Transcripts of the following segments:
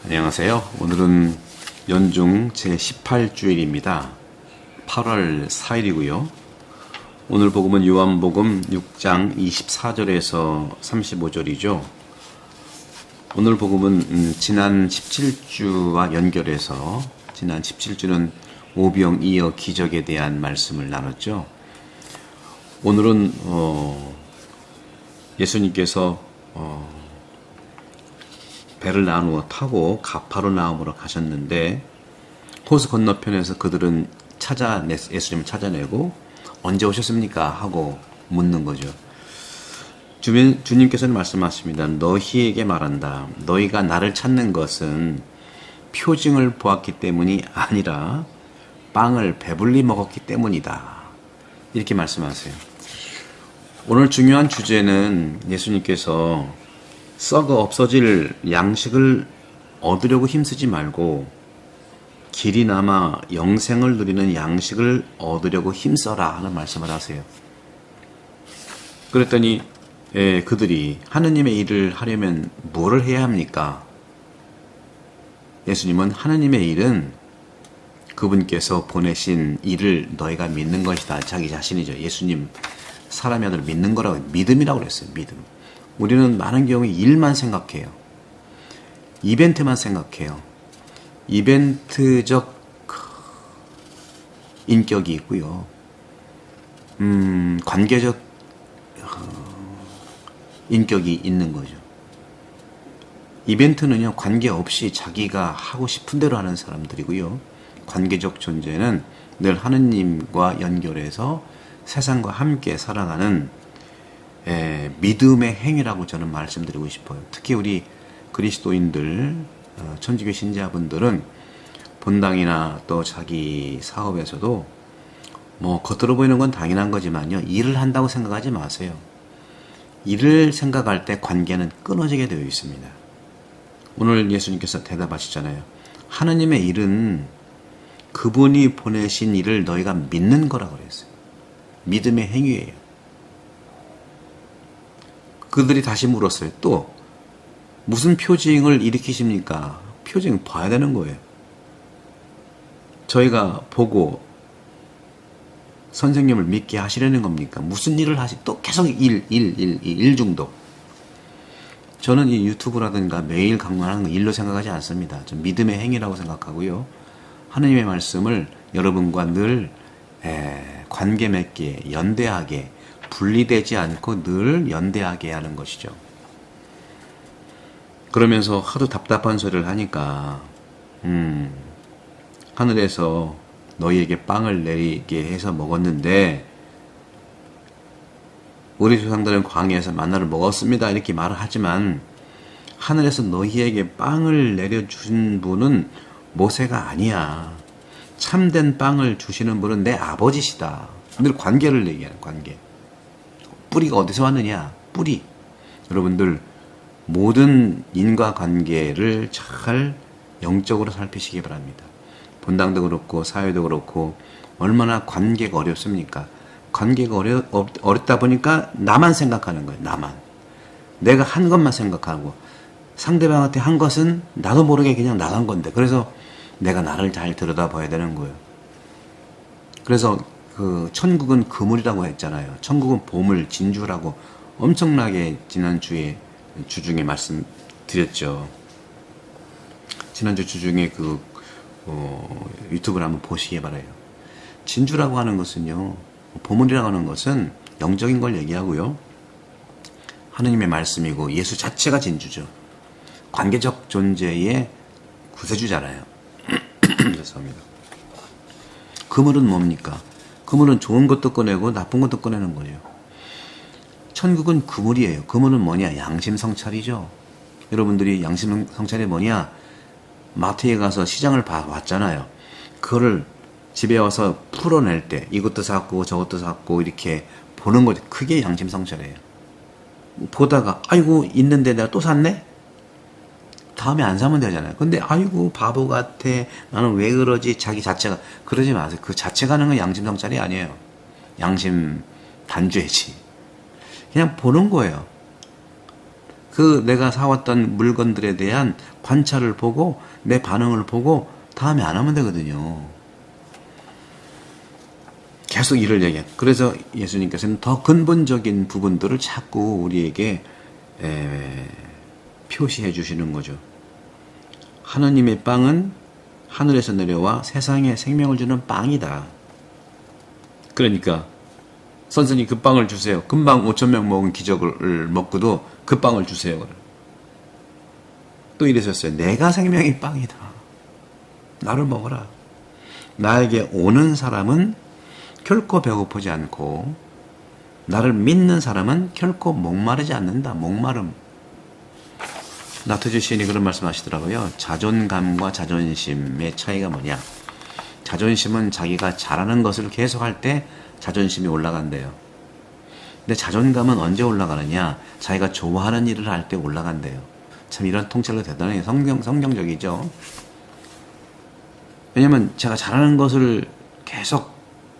안녕하세요. 오늘은 연중 제18주일입니다. 8월 4일이고요. 오늘 복음은 요한복음 6장 24절에서 35절이죠. 오늘 복음은 지난 17주와 연결해서 지난 17주는 오병이어 기적에 대한 말씀을 나눴죠. 오늘은 예수님께서 배를 나누어 타고 가파르나움으로 가셨는데 호수 건너편에서 그들은 예수님을 찾아내고 언제 오셨습니까? 하고 묻는 거죠. 주님께서는 말씀하십니다. 너희에게 말한다. 너희가 나를 찾는 것은 표징을 보았기 때문이 아니라 빵을 배불리 먹었기 때문이다. 이렇게 말씀하세요. 오늘 중요한 주제는 예수님께서 썩어 없어질 양식을 얻으려고 힘쓰지 말고 길이 남아 영생을 누리는 양식을 얻으려고 힘써라 하는 말씀을 하세요. 그랬더니 그들이 하느님의 일을 하려면 뭐를 해야 합니까? 예수님은 하느님의 일은 그분께서 보내신 일을 너희가 믿는 것이다. 자기 자신이죠. 예수님 사람의 아들을 믿는 거라고 믿음이라고 그랬어요. 믿음. 우리는 많은 경우에 일만 생각해요. 이벤트만 생각해요. 이벤트적 인격이 있고요. 관계적 인격이 있는 거죠. 이벤트는요, 관계없이 자기가 하고 싶은 대로 하는 사람들이고요. 관계적 존재는 늘 하느님과 연결해서 세상과 함께 살아가는 믿음의 행위라고 저는 말씀드리고 싶어요. 특히 우리 그리스도인들, 천주교 신자분들은 본당이나 또 자기 사업에서도 겉으로 보이는 건 당연한 거지만요. 일을 한다고 생각하지 마세요. 일을 생각할 때 관계는 끊어지게 되어 있습니다. 오늘 예수님께서 대답하시잖아요. 하느님의 일은 그분이 보내신 일을 너희가 믿는 거라고 그랬어요. 믿음의 행위예요. 그들이 다시 물었어요. 또 무슨 표징을 일으키십니까? 표징 봐야 되는 거예요. 저희가 보고 선생님을 믿게 하시려는 겁니까? 무슨 일을 또 계속 일 중독. 저는 이 유튜브라든가 매일 강론하는 거 일로 생각하지 않습니다. 좀 믿음의 행위라고 생각하고요. 하느님의 말씀을 여러분과 늘 관계 맺게, 연대하게, 분리되지 않고 늘 연대하게 하는 것이죠. 그러면서 하도 답답한 소리를 하니까 하늘에서 너희에게 빵을 내리게 해서 먹었는데 우리 조상들은 광야에서 만나를 먹었습니다. 이렇게 말을 하지만 하늘에서 너희에게 빵을 내려준 분은 모세가 아니야. 참된 빵을 주시는 분은 내 아버지시다. 늘 관계를 얘기하는 관계. 뿌리가 어디서 왔느냐? 뿌리. 여러분들 모든 인과관계를 잘 영적으로 살피시기 바랍니다. 본당도 그렇고 사회도 그렇고 얼마나 관계가 어렵습니까? 관계가 어렵다 보니까 나만 생각하는 거예요. 나만. 내가 한 것만 생각하고 상대방한테 한 것은 나도 모르게 그냥 나간 건데 그래서 내가 나를 잘 들여다봐야 되는 거예요. 그래서 천국은 그물이라고 했잖아요. 천국은 보물, 진주라고 엄청나게 지난주에 주중에 말씀드렸죠. 지난주 주중에 유튜브를 한번 보시기 바라요. 진주라고 하는 것은요, 보물이라고 하는 것은 영적인 걸 얘기하고요. 하느님의 말씀이고 예수 자체가 진주죠. 관계적 존재의 구세주잖아요. 죄송합니다. 그물은 뭡니까? 그물은 좋은 것도 꺼내고 나쁜 것도 꺼내는 거예요. 천국은 그물이에요. 그물은 뭐냐? 양심성찰이죠. 여러분들이 양심성찰이 뭐냐? 마트에 가서 시장을 봤잖아요. 그거를 집에 와서 풀어낼 때 이것도 샀고 저것도 샀고 이렇게 보는 거죠. 그게 양심성찰이에요. 보다가 아이고 있는데 내가 또 샀네? 다음에 안 사면 되잖아요. 근데 아이고 바보 같아. 나는 왜 그러지? 자기 자체가. 그러지 마세요. 그 자체가 하는 건 양심성찰이 아니에요. 양심 단죄지. 그냥 보는 거예요. 그 내가 사왔던 물건들에 대한 관찰을 보고 내 반응을 보고 다음에 안 하면 되거든요. 계속 이를 얘기해. 그래서 예수님께서는 더 근본적인 부분들을 자꾸 우리에게 표시해 주시는 거죠. 하느님의 빵은 하늘에서 내려와 세상에 생명을 주는 빵이다. 그러니까 선생님 그 빵을 주세요. 금방 5,000명 먹은 기적을 먹고도 그 빵을 주세요. 또 이러셨어요. 내가 생명의 빵이다. 나를 먹어라. 나에게 오는 사람은 결코 배고프지 않고 나를 믿는 사람은 결코 목마르지 않는다. 목마름. 나트주 시인이 그런 말씀 하시더라고요. 자존감과 자존심의 차이가 뭐냐. 자존심은 자기가 잘하는 것을 계속할 때 자존심이 올라간대요. 근데 자존감은 언제 올라가느냐. 자기가 좋아하는 일을 할 때 올라간대요. 참 이런 통찰도 대단히 성경적이죠. 왜냐면 제가 잘하는 것을 계속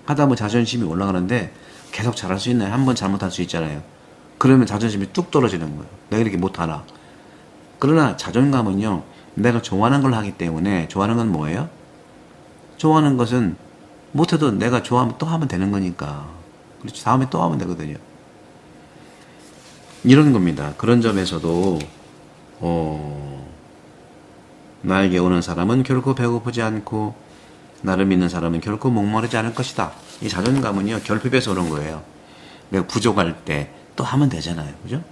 하다 보면 자존심이 올라가는데 계속 잘할 수 있나요? 한 번 잘못할 수 있잖아요. 그러면 자존심이 뚝 떨어지는 거예요. 내가 이렇게 못하나. 그러나 자존감은요. 내가 좋아하는 걸 하기 때문에 좋아하는 건 뭐예요? 좋아하는 것은 못해도 내가 좋아하면 또 하면 되는 거니까. 그렇지. 다음에 또 하면 되거든요. 이런 겁니다. 그런 점에서도 나에게 오는 사람은 결코 배고프지 않고 나를 믿는 사람은 결코 목마르지 않을 것이다. 이 자존감은요. 결핍에서 오는 거예요. 내가 부족할 때 또 하면 되잖아요. 그죠?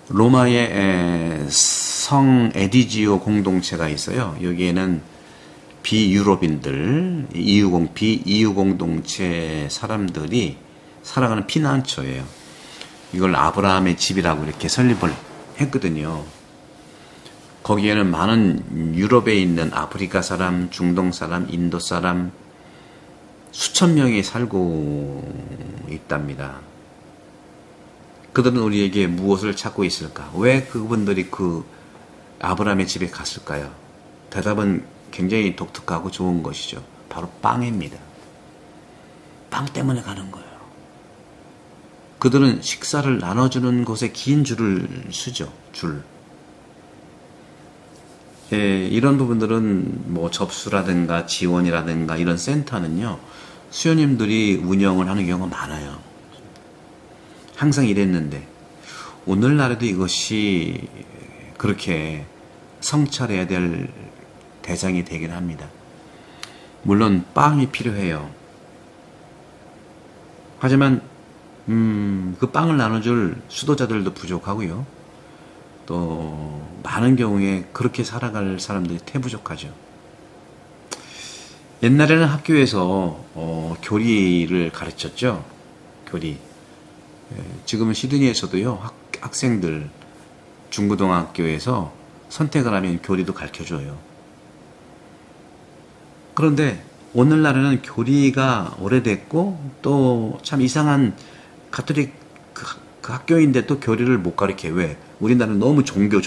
로마의 성 에디지오 공동체가 있어요. 여기에는 비유럽인들, 비이유 공동체 사람들이 살아가는 피난처예요. 이걸 아브라함의 집이라고 이렇게 설립을 했거든요. 거기에는 많은 유럽에 있는 아프리카 사람, 중동 사람, 인도 사람 수천 명이 살고 있답니다. 그들은 우리에게 무엇을 찾고 있을까? 왜 그분들이 그 아브라함의 집에 갔을까요? 대답은 굉장히 독특하고 좋은 것이죠. 바로 빵입니다. 빵 때문에 가는 거예요. 그들은 식사를 나눠주는 곳에 긴 줄을 서죠. 줄. 이런 부분들은 뭐 접수라든가 지원이라든가 이런 센터는요. 수요님들이 운영을 하는 경우가 많아요. 항상 이랬는데 오늘날에도 이것이 그렇게 성찰해야 될 대상이 되긴 합니다. 물론 빵이 필요해요. 하지만 그 빵을 나눠줄 수도자들도 부족하고요. 또 많은 경우에 그렇게 살아갈 사람들이 태부족하죠. 옛날에는 학교에서 교리를 가르쳤죠. 교리. 지금은 시드니에서도요. 학생들 중고등학교에서 선택을 하면 교리도 가르쳐줘요. 그런데 오늘날에는 교리가 오래됐고 또 참 이상한 가톨릭 그 학교인데 또 교리를 못 가르쳐. 왜? 우리나라는 너무 종교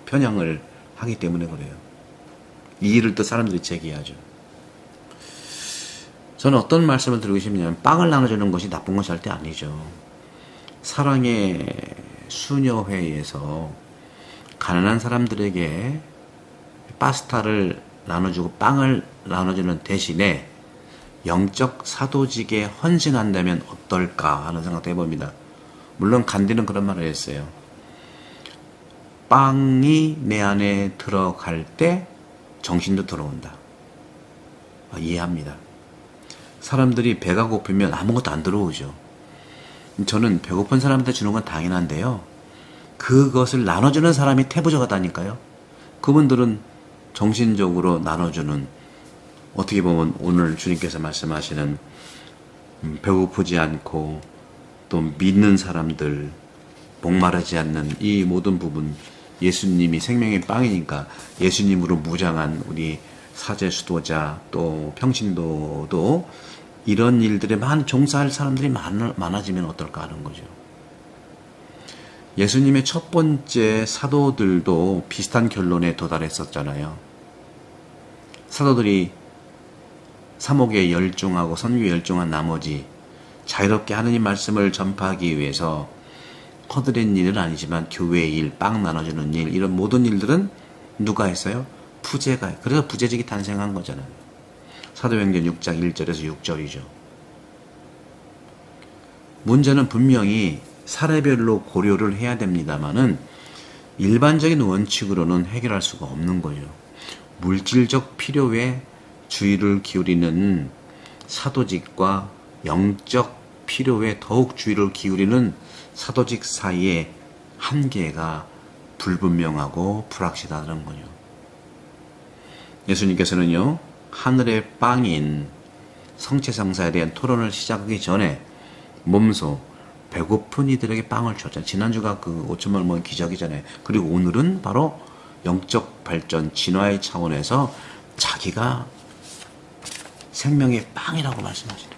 편향을 하기 때문에 그래요. 이 일을 또 사람들이 제기하죠. 저는 어떤 말씀을 드리고 싶냐면 빵을 나눠주는 것이 나쁜 것이 절대 아니죠. 사랑의 수녀회에서 가난한 사람들에게 파스타를 나눠주고 빵을 나눠주는 대신에 영적 사도직에 헌신한다면 어떨까 하는 생각도 해봅니다. 물론 간디는 그런 말을 했어요. 빵이 내 안에 들어갈 때 정신도 들어온다. 이해합니다. 사람들이 배가 고프면 아무것도 안 들어오죠. 저는 배고픈 사람한테 주는 건 당연한데요. 그것을 나눠주는 사람이 태부족하다니까요. 그분들은 정신적으로 나눠주는, 어떻게 보면 오늘 주님께서 말씀하시는 배고프지 않고 또 믿는 사람들, 목마르지 않는 이 모든 부분, 예수님이 생명의 빵이니까 예수님으로 무장한 우리 사제 수도자 또 평신도도 이런 일들에 많은 종사할 사람들이 많아지면 어떨까 하는 거죠. 예수님의 첫 번째 사도들도 비슷한 결론에 도달했었잖아요. 사도들이 사목에 열중하고 선교에 열중한 나머지 자유롭게 하느님 말씀을 전파하기 위해서 허드렛 일은 아니지만 교회 일, 빵 나눠주는 일, 이런 모든 일들은 누가 했어요? 부제가. 그래서 부재직이 탄생한 거잖아요. 사도행전 6장 1절에서 6절이죠. 문제는 분명히 사례별로 고려를 해야 됩니다만은 일반적인 원칙으로는 해결할 수가 없는 거예요. 물질적 필요에 주의를 기울이는 사도직과 영적 필요에 더욱 주의를 기울이는 사도직 사이의 한계가 불분명하고 불확실하다는 거죠. 예수님께서는요, 하늘의 빵인 성체성사에 대한 토론을 시작하기 전에 몸소 배고픈 이들에게 빵을 줬잖아요. 지난주가 그 5천만 원 모은 기적이잖아요. 그리고 오늘은 바로 영적 발전, 진화의 차원에서 자기가 생명의 빵이라고 말씀하시네요.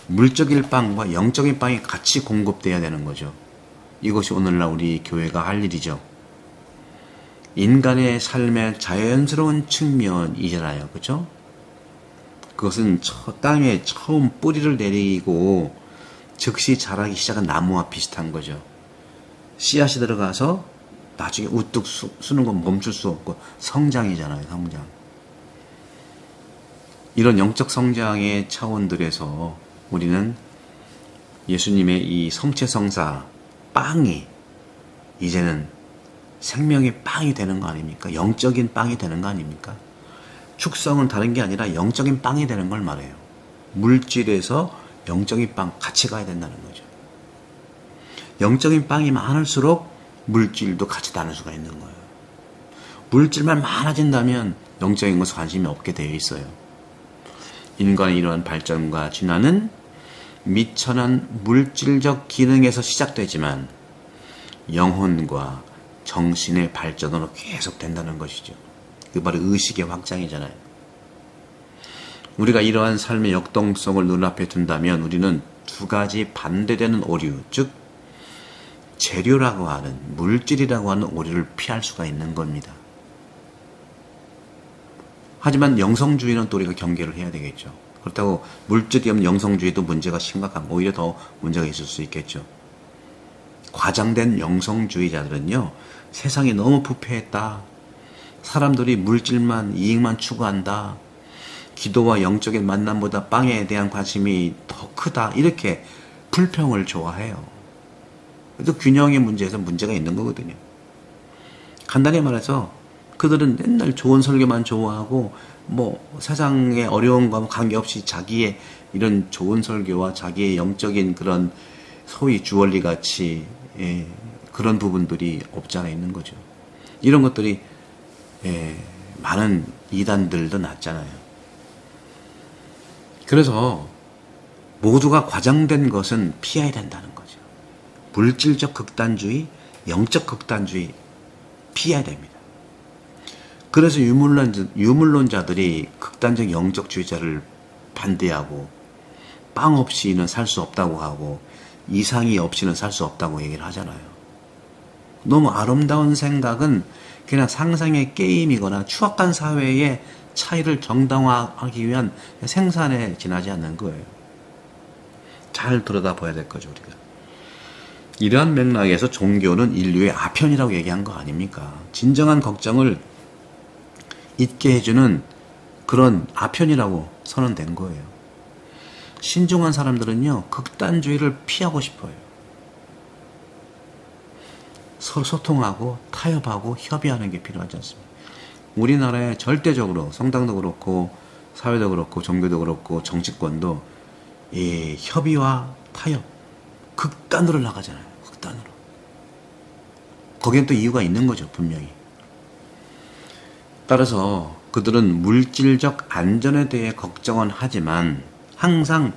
물적인 빵과 영적인 빵이 같이 공급돼야 되는 거죠. 이것이 오늘날 우리 교회가 할 일이죠. 인간의 삶의 자연스러운 측면이잖아요. 그렇죠? 그것은 땅에 처음 뿌리를 내리고 즉시 자라기 시작한 나무와 비슷한 거죠. 씨앗이 들어가서 나중에 우뚝 쓰는 건 멈출 수 없고 성장이잖아요. 성장. 이런 영적 성장의 차원들에서 우리는 예수님의 이 성체성사 빵이 이제는 생명의 빵이 되는 거 아닙니까? 영적인 빵이 되는 거 아닙니까? 축성은 다른 게 아니라 영적인 빵이 되는 걸 말해요. 물질에서 영적인 빵 같이 가야 된다는 거죠. 영적인 빵이 많을수록 물질도 같이 나눌 수가 있는 거예요. 물질만 많아진다면 영적인 것에 관심이 없게 되어 있어요. 인간의 이러한 발전과 진화는 미천한 물질적 기능에서 시작되지만 영혼과 정신의 발전으로 계속 된다는 것이죠. 그 바로 의식의 확장이잖아요. 우리가 이러한 삶의 역동성을 눈앞에 둔다면 우리는 두 가지 반대되는 오류, 즉 재료라고 하는, 물질이라고 하는 오류를 피할 수가 있는 겁니다. 하지만 영성주의는 또 우리가 경계를 해야 되겠죠. 그렇다고 물질이 없는 영성주의도 문제가 심각한, 오히려 더 문제가 있을 수 있겠죠. 과장된 영성주의자들은요, 세상이 너무 부패했다. 사람들이 물질만, 이익만 추구한다. 기도와 영적인 만남보다 빵에 대한 관심이 더 크다. 이렇게 불평을 좋아해요. 그래서 균형의 문제에서 문제가 있는 거거든요. 간단히 말해서 그들은 맨날 좋은 설교만 좋아하고 세상의 어려움과 관계없이 자기의 이런 좋은 설교와 자기의 영적인 그런 소위 주얼리 같이 그런 부분들이 없지 않아 있는 거죠. 이런 것들이 많은 이단들도 났잖아요. 그래서 모두가 과장된 것은 피해야 된다는 거죠. 물질적 극단주의, 영적 극단주의 피해야 됩니다. 그래서 유물론자들이 극단적 영적주의자를 반대하고 빵 없이는 살 수 없다고 하고 이상이 없이는 살 수 없다고 얘기를 하잖아요. 너무 아름다운 생각은 그냥 상상의 게임이거나 추악한 사회의 차이를 정당화하기 위한 생산에 지나지 않는 거예요. 잘 들여다봐야 될 거죠, 우리가. 이러한 맥락에서 종교는 인류의 아편이라고 얘기한 거 아닙니까? 진정한 걱정을 잊게 해주는 그런 아편이라고 선언된 거예요. 신중한 사람들은요, 극단주의를 피하고 싶어요. 서로 소통하고 타협하고 협의하는 게 필요하지 않습니까? 우리나라에 절대적으로 성당도 그렇고 사회도 그렇고 종교도 그렇고 정치권도 이 협의와 타협 극단으로 나가잖아요. 극단으로. 거기엔 또 이유가 있는 거죠. 분명히. 따라서 그들은 물질적 안전에 대해 걱정은 하지만 항상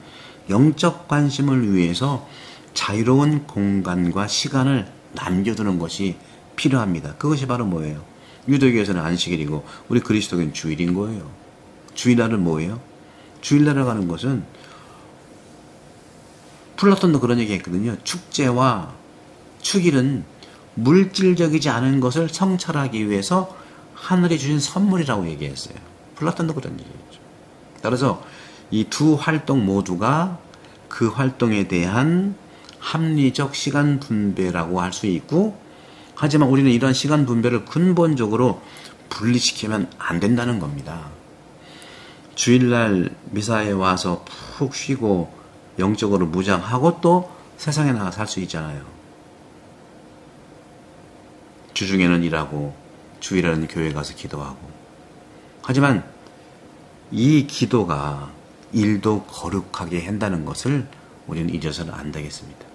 영적 관심을 위해서 자유로운 공간과 시간을 남겨두는 것이 필요합니다. 그것이 바로 뭐예요? 유대교에서는 안식일이고 우리 그리스도교는 주일인 거예요. 주일날은 뭐예요? 주일날에 가는 것은 플라톤도 그런 얘기 했거든요. 축제와 축일은 물질적이지 않은 것을 성찰하기 위해서 하늘이 주신 선물이라고 얘기했어요. 플라톤도 그런 얘기했죠. 따라서 이 두 활동 모두가 그 활동에 대한 합리적 시간 분배라고 할 수 있고, 하지만 우리는 이런 시간 분배를 근본적으로 분리시키면 안 된다는 겁니다. 주일날 미사에 와서 푹 쉬고 영적으로 무장하고 또 세상에 나가 살 수 있잖아요. 주중에는 일하고 주일에는 교회 가서 기도하고. 하지만 이 기도가 일도 거룩하게 한다는 것을 우리는 잊어서는 안 되겠습니다.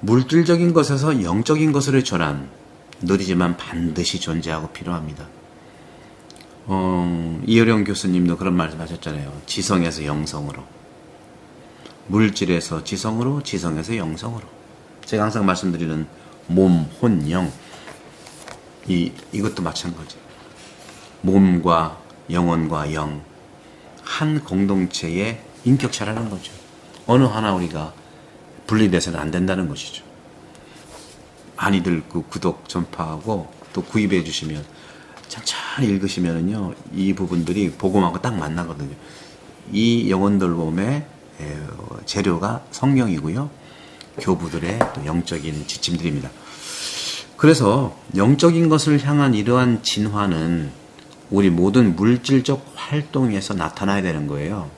물질적인 것에서 영적인 것으로 전환, 느리지만 반드시 존재하고 필요합니다. 이효령 교수님도 그런 말씀 하셨잖아요. 지성에서 영성으로. 물질에서 지성으로, 지성에서 영성으로. 제가 항상 말씀드리는 몸, 혼, 영. 이것도 마찬가지. 몸과 영혼과 영. 한 공동체의 인격체라는 거죠. 어느 하나 우리가 분리돼서는 안 된다는 것이죠. 많이들 구독, 전파하고 또 구입해 주시면 천천히 읽으시면은요, 이 부분들이 복음하고 딱 만나거든요. 이 영혼들 몸의 재료가 성령이고요. 교부들의 또 영적인 지침들입니다. 그래서 영적인 것을 향한 이러한 진화는 우리 모든 물질적 활동에서 나타나야 되는 거예요.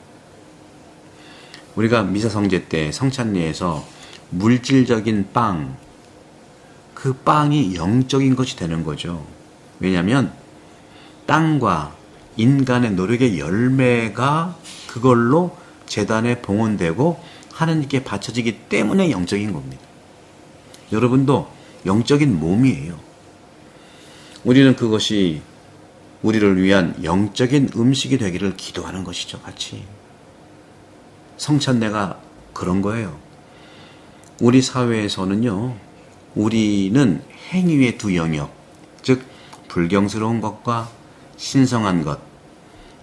우리가 미사성제 때 성찬리에서 물질적인 빵, 그 빵이 영적인 것이 되는 거죠. 왜냐하면 땅과 인간의 노력의 열매가 그걸로 제단에 봉헌되고 하나님께 바쳐지기 때문에 영적인 겁니다. 여러분도 영적인 몸이에요. 우리는 그것이 우리를 위한 영적인 음식이 되기를 기도하는 것이죠. 같이. 성찬례가 그런 거예요. 우리 사회에서는요, 우리는 행위의 두 영역, 즉 불경스러운 것과 신성한 것,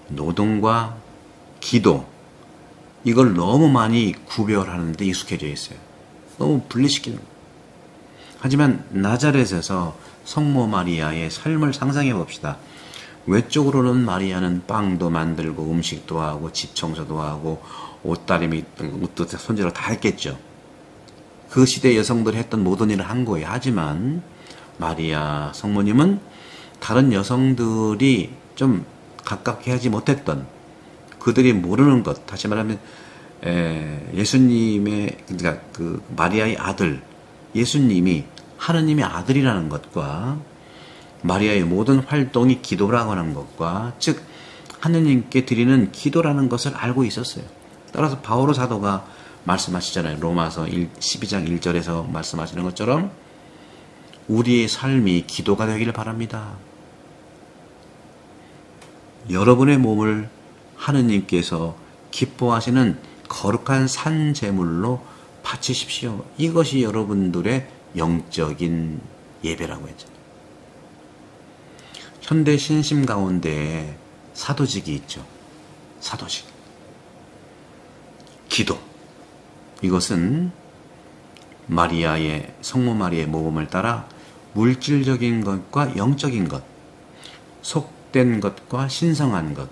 노동과 기도, 이걸 너무 많이 구별하는 데 익숙해져 있어요. 너무 분리시키는 거예요. 하지만 나자렛에서 성모 마리아의 삶을 상상해 봅시다. 외적으로는 마리아는 빵도 만들고 음식도 하고 집 청소도 하고 옷다리미 옷도 손질을 다 했겠죠. 그 시대 여성들이 했던 모든 일을 한 거예요. 하지만 마리아 성모님은 다른 여성들이 좀 가깝게 하지 못했던, 그들이 모르는 것, 다시 말하면 예수님의, 그러니까 그 마리아의 아들, 예수님이 하느님의 아들이라는 것과 마리아의 모든 활동이 기도라고 하는 것과, 즉 하느님께 드리는 기도라는 것을 알고 있었어요. 따라서 바오로 사도가 말씀하시잖아요. 로마서 12장 1절에서 말씀하시는 것처럼 우리의 삶이 기도가 되기를 바랍니다. 여러분의 몸을 하느님께서 기뻐하시는 거룩한 산제물로 바치십시오. 이것이 여러분들의 영적인 예배라고 했잖아요. 현대 신심 가운데 사도직이 있죠. 사도직. 기도. 이것은 마리아의, 성모 마리아의 모범을 따라 물질적인 것과 영적인 것, 속된 것과 신성한 것,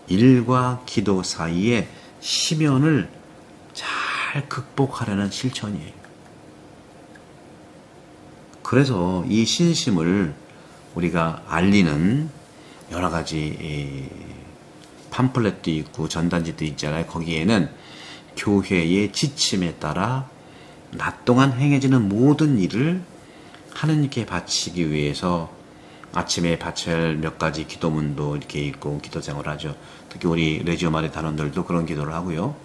일과 기도 사이의 시면을 잘 극복하려는 실천이에요. 그래서 이 신심을 우리가 알리는 여러 가지 팜플렛도 있고 전단지도 있잖아요. 거기에는 교회의 지침에 따라 낮 동안 행해지는 모든 일을 하느님께 바치기 위해서 아침에 바쳐야 할 몇 가지 기도문도 이렇게 있고 기도생활을 하죠. 특히 우리 레지오 마리 단원들도 그런 기도를 하고요.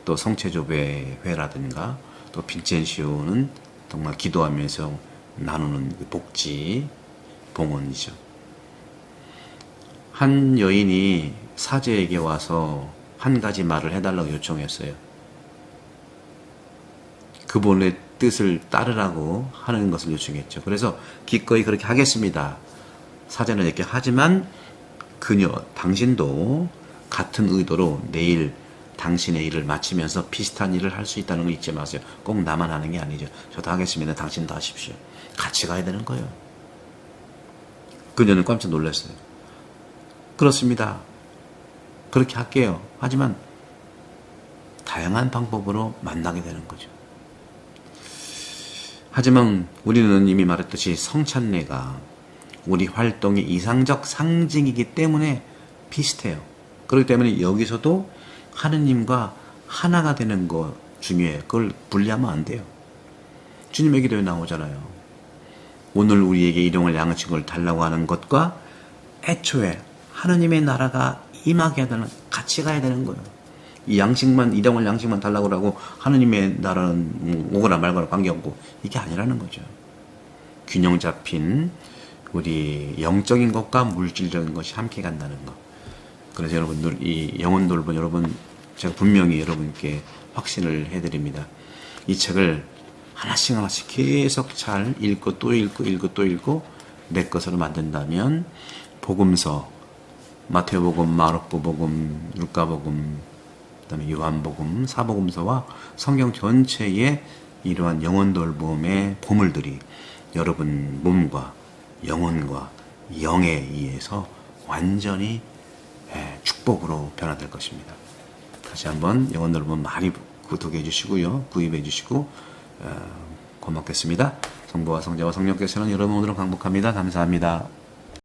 또 성체조배회라든가 또 빈첸시오는 정말 기도하면서 나누는 복지 봉헌이죠. 한 여인이 사제에게 와서 한 가지 말을 해달라고 요청했어요. 그분의 뜻을 따르라고 하는 것을 요청했죠. 그래서 기꺼이 그렇게 하겠습니다. 사제는 이렇게 하지만 당신도 같은 의도로 내일 당신의 일을 마치면서 비슷한 일을 할 수 있다는 걸 잊지 마세요. 꼭 나만 하는 게 아니죠. 저도 하겠습니다. 당신도 하십시오. 같이 가야 되는 거예요. 그녀는 깜짝 놀랐어요. 그렇습니다. 그렇게 할게요. 하지만 다양한 방법으로 만나게 되는 거죠. 하지만 우리는 이미 말했듯이 성찬례가 우리 활동의 이상적 상징이기 때문에 비슷해요. 그렇기 때문에 여기서도 하느님과 하나가 되는 거 중요해요. 그걸 분리하면 안 돼요. 주님의 기도에 나오잖아요. 오늘 우리에게 일용할 양식을 달라고 하는 것과 애초에 하느님의 나라가 임하게 하는, 같이 가야 되는 거예요. 이 양식만, 일용할 양식만 달라고 하고 하느님의 나라는 오거나 말거나 관계없고, 이게 아니라는 거죠. 균형 잡힌 우리 영적인 것과 물질적인 것이 함께 간다는 것. 그래서 여러분들, 이 영혼 돌본 여러분, 제가 분명히 여러분께 확신을 해드립니다. 이 책을 하나씩 하나씩 계속 잘 읽고 또 읽고 읽고 또 읽고 내 것으로 만든다면 복음서, 마태복음, 마르코복음, 루카복음, 그다음에 요한복음, 사복음서와 성경 전체의 이러한 영혼 돌봄의 보물들이 여러분 몸과 영혼과 영에 의해서 완전히 축복으로 변화될 것입니다. 다시 한번 영혼 돌봄 많이 구독해 주시고요, 구입해 주시고 고맙겠습니다. 성부와 성자와 성령께서는 여러분 오늘은 강복합니다. 감사합니다.